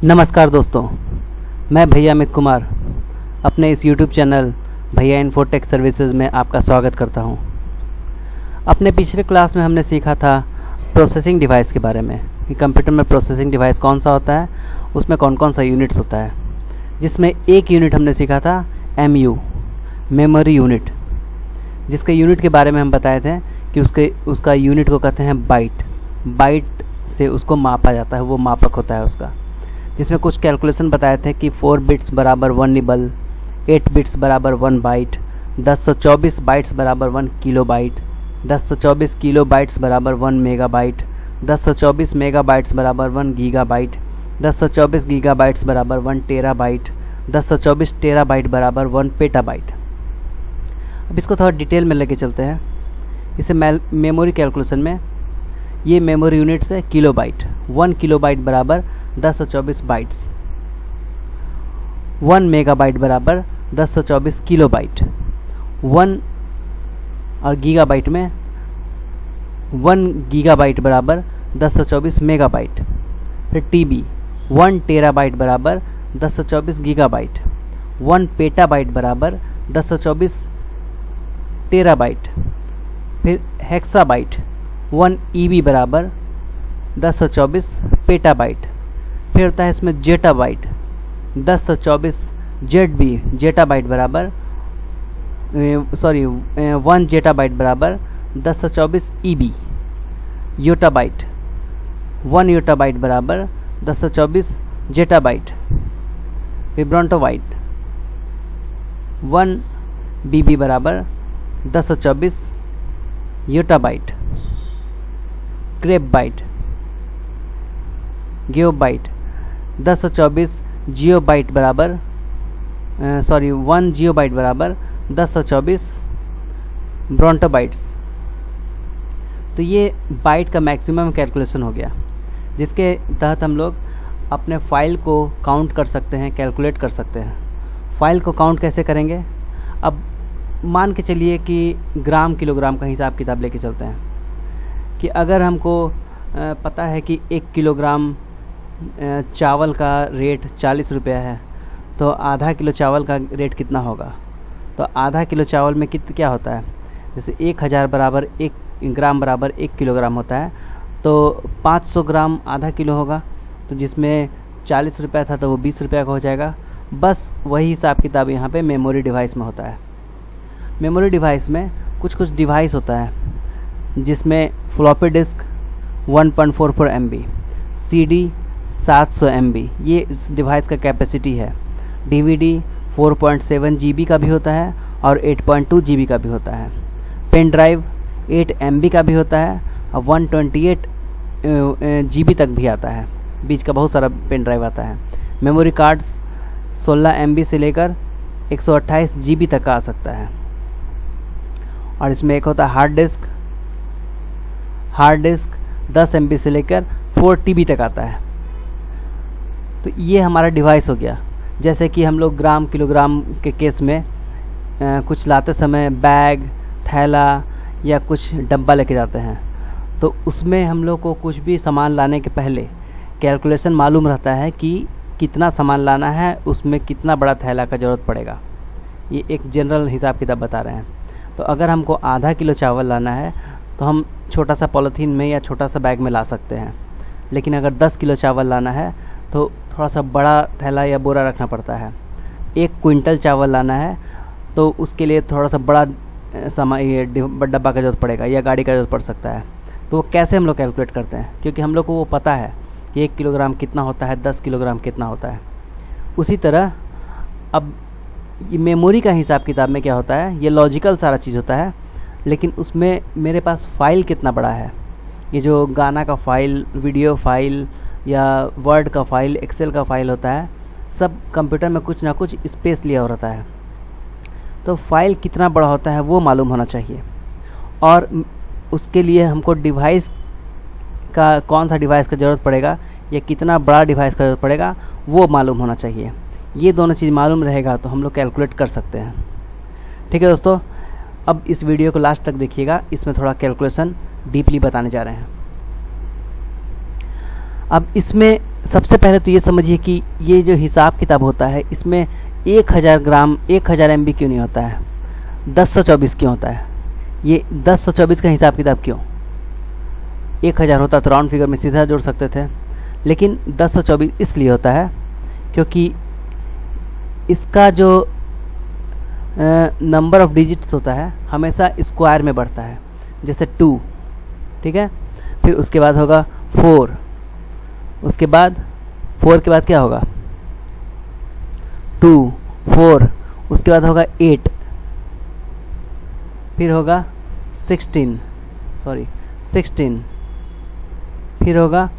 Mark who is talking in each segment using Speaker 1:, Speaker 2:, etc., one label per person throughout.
Speaker 1: नमस्कार दोस्तों, मैं भैया अमित कुमार अपने इस YouTube चैनल भैया इन्फोटेक सर्विसेज में आपका स्वागत करता हूं। अपने पिछले क्लास में हमने सीखा था प्रोसेसिंग डिवाइस के बारे में कि कंप्यूटर में प्रोसेसिंग डिवाइस कौन सा होता है, उसमें कौन कौन सा यूनिट्स होता है, जिसमें एक यूनिट हमने सीखा था MU मेमोरी यूनिट, जिसके यूनिट के बारे में हम बताए थे कि उसका यूनिट को कहते हैं बाइट से उसको मापा जाता है, वो मापक होता है उसका, जिसमें कुछ कैलकुलेशन बताए थे कि 4 बिट्स बराबर 1 निबल, 8 बिट्स बराबर 1 बाइट, 1024 बाइट्स बराबर 1 किलोबाइट, 1024 किलोबाइट्स बराबर 1 मेगाबाइट, 1024 मेगाबाइट्स बराबर 1 गीगाबाइट, 1024 गीगाबाइट्स बराबर 1 टेराबाइट, 1024 टेराबाइट बराबर 1 पेटाबाइट। अब इसको थोड़ा डिटेल में लेके चलते हैं। इसे मेमोरी कैलकुलेशन में ये मेमोरी यूनिट्स है किलोबाइट। 1 किलोबाइट बराबर 1024 बाइट्स, 1 मेगाबाइट बराबर 1024 किलोबाइट, 1 और गीगाबाइट में 1 गीगाबाइट बराबर 1024 मेगाबाइट। फिर TB 1 टेराबाइट बराबर 1024 गीगाबाइट, 1 पेटाबाइट बराबर 1024 टेराबाइट। फिर हेक्साबाइट 1 EB बराबर 1024 पेटाबाइट। फिर होता है इसमें जेटाबाइट 1024 ZB जेटाबाइट बराबर 1 जेटाबाइट बराबर 1024 EB। योटाबाइट 1 योटाबाइट बराबर 1024 जेटाबाइट। फिर ब्रोंटोबाइट 1 BB बराबर 1024 योटाबाइट। ग्रेपबाइट गेओबाइट 1024 जियोबाइट बराबर 1 जियोबाइट बराबर 1024 ब्रोंटोबाइट्स। तो ये बाइट का मैक्सिमम कैलकुलेशन हो गया, जिसके तहत हम लोग अपने फाइल को काउंट कर सकते हैं, कैलकुलेट कर सकते हैं। फाइल को काउंट कैसे करेंगे? अब मान के चलिए कि ग्राम किलोग्राम का हिसाब किताब लेके चलते हैं कि अगर हमको पता है कि 1 किलोग्राम चावल का रेट 40 रुपया है, तो आधा किलो चावल का रेट कितना होगा? तो आधा किलो चावल में क्या होता है? जैसे 1000 बराबर 1 ग्राम बराबर 1 किलोग्राम होता है, तो 500 ग्राम आधा किलो होगा, तो जिसमें 40 रुपया था तो वो 20 रुपया का हो जाएगा। बस वही हिसाब किताब यहाँ पे मेमोरी डिवाइस में होता है। मेमोरी डिवाइस में कुछ डिवाइस होता है, जिसमें floppy disk 1.44 MB, CD 700 MB, ये इस डिवाइस का कैपेसिटी है। DVD 4.7 GB का भी होता है और 8.2 GB का भी होता है। पेन ड्राइव 8 MB का भी होता है और 128 GB तक भी आता है, बीच का बहुत सारा पेन ड्राइव आता है। मेमोरी कार्ड्स 16 MB से लेकर 128 GB तक का आ सकता है। और इसमें एक होता है हार्ड डिस्क 10 MB से लेकर 4 TB तक आता है। तो ये हमारा डिवाइस हो गया। जैसे कि हम लोग ग्राम किलोग्राम के केस में कुछ लाते समय बैग, थैला या कुछ डब्बा लेके जाते हैं, तो उसमें हम लोग को कुछ भी सामान लाने के पहले कैलकुलेशन मालूम रहता है कि कितना सामान लाना है, उसमें कितना बड़ा थैला का ज़रूरत पड़ेगा। ये एक जनरल हिसाब किताब बता रहे हैं। तो अगर हमको आधा किलो चावल लाना है तो हम छोटा सा पॉलीथीन में या छोटा सा बैग में ला सकते हैं, लेकिन अगर 10 किलो चावल लाना है तो थोड़ा सा बड़ा थैला या बोरा रखना पड़ता है। 1 क्विंटल चावल लाना है तो उसके लिए थोड़ा सा बड़ा डब्बा का ज़रूरत पड़ेगा या गाड़ी का ज़रूरत पड़ सकता है। तो वो कैसे हम लोग कैलकुलेट करते हैं? क्योंकि हम लोग को वो पता है कि 1 किलोग्राम कितना होता है, 10 किलोग्राम कितना होता है। उसी तरह अब ये मेमोरी का हिसाब किताब में क्या होता है, ये लॉजिकल सारा चीज़ होता है, लेकिन उसमें मेरे पास फाइल कितना बड़ा है। ये जो गाना का फाइल, वीडियो फाइल या वर्ड का फाइल, एक्सेल का फाइल होता है, सब कंप्यूटर में कुछ ना कुछ स्पेस लिया हो रहता है। तो फाइल कितना बड़ा होता है वो मालूम होना चाहिए, और उसके लिए हमको डिवाइस का, कौन सा डिवाइस का ज़रूरत पड़ेगा या कितना बड़ा डिवाइस का ज़रूरत पड़ेगा वो मालूम होना चाहिए। ये दोनों चीज़ मालूम रहेगा तो हम लोग कैलकुलेट कर सकते हैं। ठीक है दोस्तों, अब इस वीडियो को लास्ट तक देखिएगा, इसमें थोड़ा कैलकुलेशन डीपली बताने जा रहे हैं। अब इसमें सबसे पहले तो ये समझिए कि ये जो हिसाब किताब होता है इसमें 1000 ग्राम 1000 MB क्यों नहीं होता है, 1024 क्यों होता है? ये 1024 का हिसाब किताब क्यों? 1000 होता तो राउंड फिगर में सीधा जोड़ सकते थे, लेकिन 1024 इसलिए होता है क्योंकि इसका जो नंबर ऑफ डिजिट्स होता है हमेशा स्क्वायर में बढ़ता है, जैसे 2, ठीक है। फिर उसके बाद होगा 4, उसके बाद 4 के बाद क्या होगा 2, 4, उसके बाद होगा 8, फिर होगा 16, फिर होगा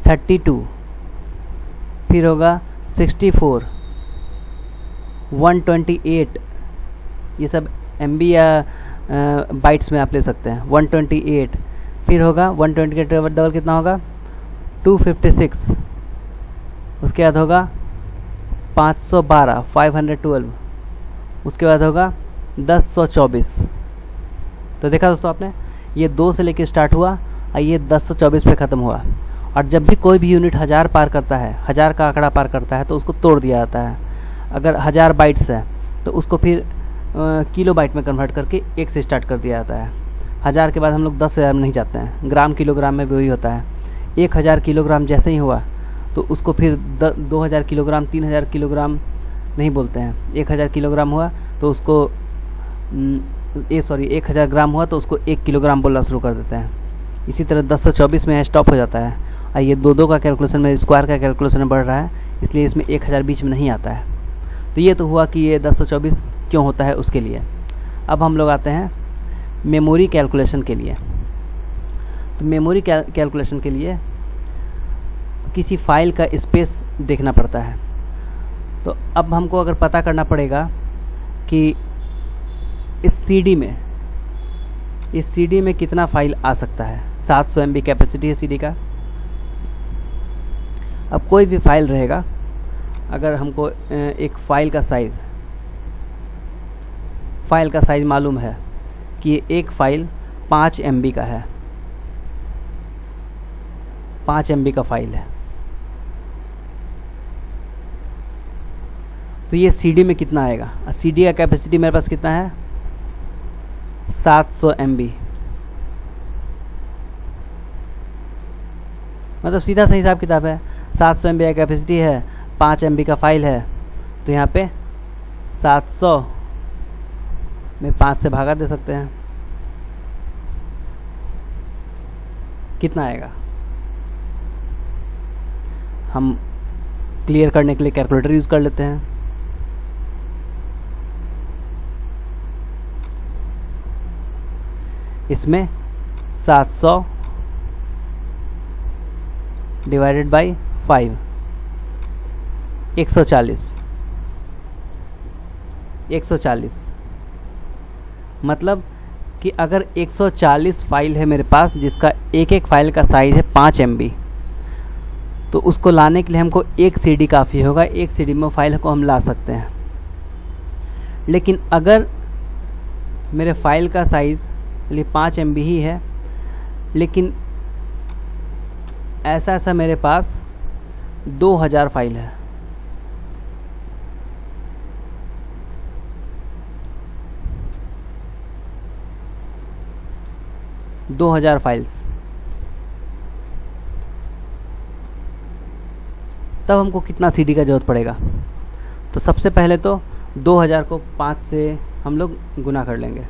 Speaker 1: 32, फिर होगा 64, 128, ये सब MB या बाइट्स में आप ले सकते हैं। 128, फिर होगा 120 के डबल कितना होगा 256, उसके बाद होगा 512, 512, उसके बाद होगा 1024। तो देखा दोस्तों आपने, ये 2 से लेके स्टार्ट हुआ और ये 1024 पे ख़त्म हुआ। और जब भी कोई भी यूनिट 1000 पार करता है, 1000 का आंकड़ा पार करता है, तो उसको तोड़ दिया जाता है। अगर 1000 बाइट्स है तो उसको फिर किलो बाइट में कन्वर्ट करके 1 से स्टार्ट कर दिया जाता है। 1000 के बाद हम लोग 10,000 में नहीं जाते हैं, ग्राम किलोग्राम में भी वही होता है। 1000 किलोग्राम जैसे ही हुआ तो उसको फिर 2000 किलोग्राम 3000 किलोग्राम नहीं बोलते हैं। 1000 किलोग्राम हुआ तो उसको 1000 ग्राम हुआ तो उसको 1 किलोग्राम बोलना शुरू कर देते हैं। इसी तरह 1024 में स्टॉप हो जाता है। और ये 2 का कैलकुलेशन में स्क्वायर का कैलकुलेशन में बढ़ रहा है, इसलिए इसमें 1000 बीच में नहीं आता है। तो ये तो हुआ कि ये 1024 क्यों होता है उसके लिए। अब हम लोग आते हैं मेमोरी कैलकुलेशन के लिए। तो मेमोरी कैलकुलेशन के लिए किसी फाइल का स्पेस देखना पड़ता है। तो अब हमको अगर पता करना पड़ेगा कि इस CD में कितना फाइल आ सकता है। 700 MB कैपेसिटी है CD का। अब कोई भी फाइल रहेगा, अगर हमको एक फाइल का साइज़ मालूम है कि एक फाइल 5 MB का है, 5 MB का फाइल है, तो ये CD में कितना आएगा। CD का कैपेसिटी मेरे पास कितना है 700 MB। मतलब सीधा सा हिसाब किताब है। 700 MB का कैपेसिटी है, 5 MB का फाइल है, तो यहाँ पे 700 में 5 से भागा दे सकते हैं। कितना आएगा? हम क्लियर करने के लिए कैलकुलेटर यूज़ कर लेते हैं। इसमें 700 डिवाइडेड बाई 5, 140। मतलब कि अगर 140 फाइल है मेरे पास, जिसका एक फाइल का साइज़ है 5 MB, तो उसको लाने के लिए हमको 1 CD काफ़ी होगा। 1 CD में फाइल को हम ला सकते हैं। लेकिन अगर मेरे फाइल का साइज़ 5 MB ही है, लेकिन ऐसा मेरे पास 2000 फाइल है, फाइल्स, तब हमको कितना CD का ज़रूरत पड़ेगा। तो सबसे पहले तो 2000 को 5 से हम लोग गुना कर लेंगे।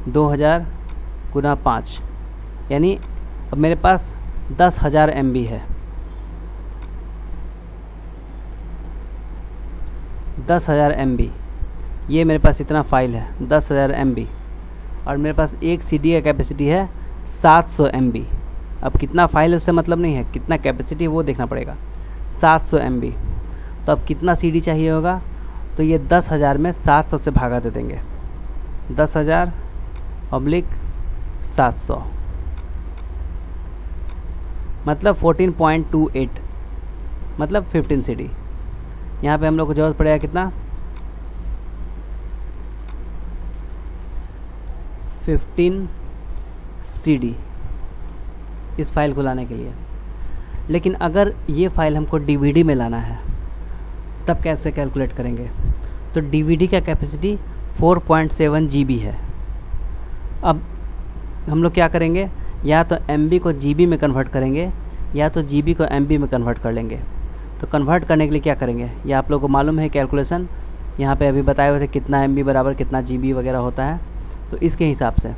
Speaker 1: 2000 गुना 5, यानी अब मेरे पास 10,000 MB है। 10,000 MB, ये मेरे पास इतना फाइल है 10,000 MB, और मेरे पास एक CD का कैपेसिटी है 700 MB। अब कितना फाइल है उससे मतलब नहीं है, कितना कैपेसिटी है वो देखना पड़ेगा। 700 MB, तो अब कितना CD चाहिए होगा, तो ये 10,000 में 700 से भागा दे देंगे। 10,000 / 700 मतलब 14.28, मतलब 15 CD। यहाँ पे हम लोग को जरूरत पड़ेगा कितना, 15 CD। इस फाइल को लाने के लिए। लेकिन अगर ये फाइल हमको DVD में लाना है तब कैसे कैलकुलेट करेंगे? तो DVD का कैपेसिटी 4.7 GB है। अब हम लोग क्या करेंगे, या तो MB को GB में कन्वर्ट करेंगे या तो GB को MB में कन्वर्ट कर लेंगे। तो कन्वर्ट करने के लिए क्या करेंगे, ये आप लोगों को मालूम है कैलकुलेशन, यहाँ पे अभी बताए हुए थे कितना MB बराबर कितना GB वगैरह होता है। तो इसके हिसाब से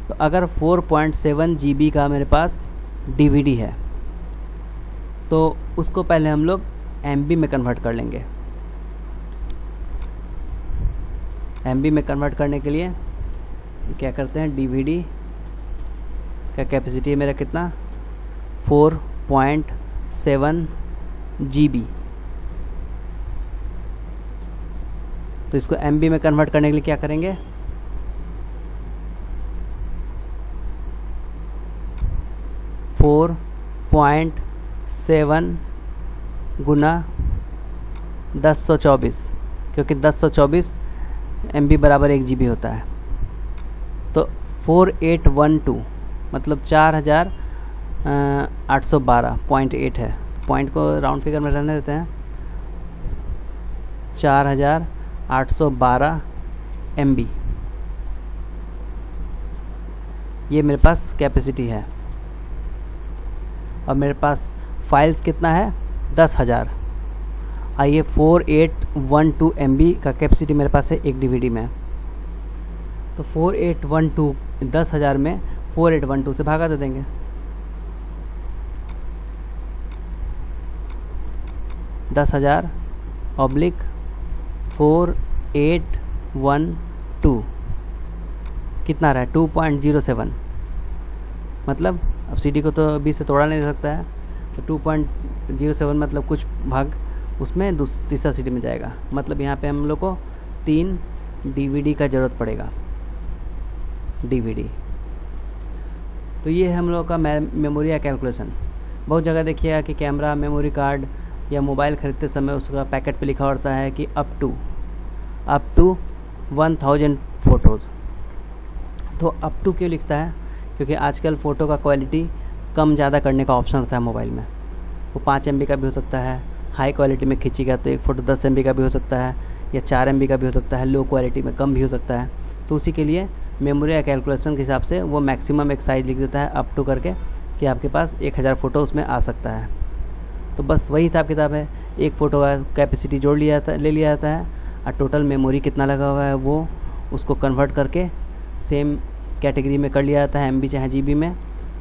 Speaker 1: तो अगर 4.7 GB का मेरे पास DVD है तो उसको पहले हम लोग MB में कन्वर्ट कर लेंगे। MB में कन्वर्ट करने के लिए क्या करते हैं, DVD का कैपेसिटी है मेरा कितना 4.7 GB। तो इसको MB में कन्वर्ट करने के लिए क्या करेंगे, फोर 7 गुना 1024, क्योंकि 1024 MB बराबर 1 GB होता है। तो 4812 मतलब 4812.8 है। पॉइंट को राउंड फिगर में रहने देते हैं। 4812 MB ये मेरे पास कैपेसिटी है। और मेरे पास फाइल्स कितना है 10,000। आइए 4812 MB का कैपेसिटी मेरे पास है एक DVD में। तो 4812 10,000 में 4812 से भागा दे देंगे। (10,000/4812) कितना रहा है 2.07। मतलब अब CD को तो 20 से तोड़ा नहीं सकता है, तो 2.07 मतलब कुछ भाग उसमें तीसरा CD में जाएगा। मतलब यहाँ पे हम लोग को 3 DVD का ज़रूरत पड़ेगा। DVD तो ये है हम लोग का मेमोरी या कैलकुलेशन। बहुत जगह देखिएगा कि कैमरा, मेमोरी कार्ड या मोबाइल ख़रीदते समय उसका पैकेट पे लिखा होता है कि अप टू 1000 फ़ोटोज़। तो अप टू क्यों लिखता है? क्योंकि आजकल फ़ोटो का क्वालिटी कम ज़्यादा करने का ऑप्शन होता है मोबाइल में। वो 5 MB का भी हो सकता है, हाई क्वालिटी में खींचेगा तो एक फ़ोटो 10 MB का भी हो सकता है, या 4 MB का भी हो सकता है, लो क्वालिटी में कम भी हो सकता है। तो उसी के लिए मेमोरी या कैलकुलेशन के हिसाब से वो मैक्सिमम एक साइज़ लिख देता है अप टू करके, कि आपके पास 1000 फ़ोटो उसमें आ सकता है। तो बस वही हिसाब किताब है। एक फ़ोटो का कैपेसिटी जोड़ लिया जाता है, ले लिया जाता है, और टोटल मेमोरी कितना लगा हुआ है वो उसको कन्वर्ट करके सेम कैटेगरी में कर लिया जाता है, MB चाहे GB में।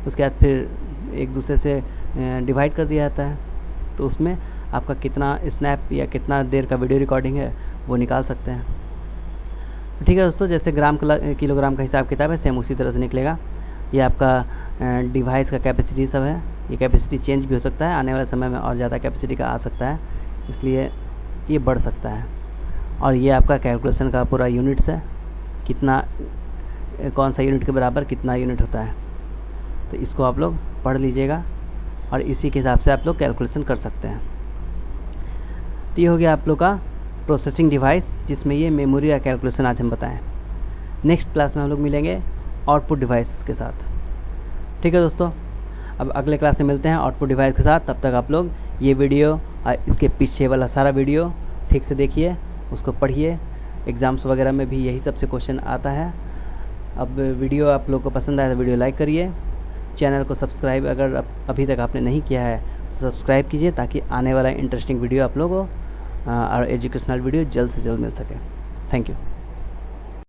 Speaker 1: उसके बाद फिर एक दूसरे से डिवाइड कर दिया जाता है। तो उसमें आपका कितना स्नैप या कितना देर का वीडियो रिकॉर्डिंग है वो निकाल सकते हैं। ठीक है दोस्तों, जैसे ग्राम किलोग्राम का हिसाब किताब है सेम उसी तरह से निकलेगा। ये आपका डिवाइस का कैपेसिटी सब है। ये कैपेसिटी चेंज भी हो सकता है, आने वाले समय में और ज़्यादा कैपेसिटी का आ सकता है, इसलिए ये बढ़ सकता है। और ये आपका कैलकुलेशन का पूरा यूनिट्स है, कितना कौन सा यूनिट के बराबर कितना यूनिट होता है। तो इसको आप लोग पढ़ लीजिएगा और इसी के हिसाब से आप लोग कैलकुलेशन कर सकते हैं। तो ये हो गया आप लोग का प्रोसेसिंग डिवाइस, जिसमें ये मेमोरी या कैलकुलेशन आज हम बताएं। नेक्स्ट क्लास में हम लोग मिलेंगे आउटपुट डिवाइस के साथ। ठीक है दोस्तों, अब अगले क्लास में मिलते हैं आउटपुट डिवाइस के साथ। तब तक आप लोग ये वीडियो और इसके पीछे वाला सारा वीडियो ठीक से देखिए, उसको पढ़िए। एग्ज़ाम्स वगैरह में भी यही सबसे क्वेश्चन आता है। अब वीडियो आप लोग को पसंद आया तो वीडियो लाइक करिए। चैनल को सब्सक्राइब अगर अभी तक आपने नहीं किया है तो सब्सक्राइब कीजिए, ताकि आने वाला इंटरेस्टिंग वीडियो आप लोगों को और एजुकेशनल वीडियो जल्द से जल्द मिल सके। Thank you.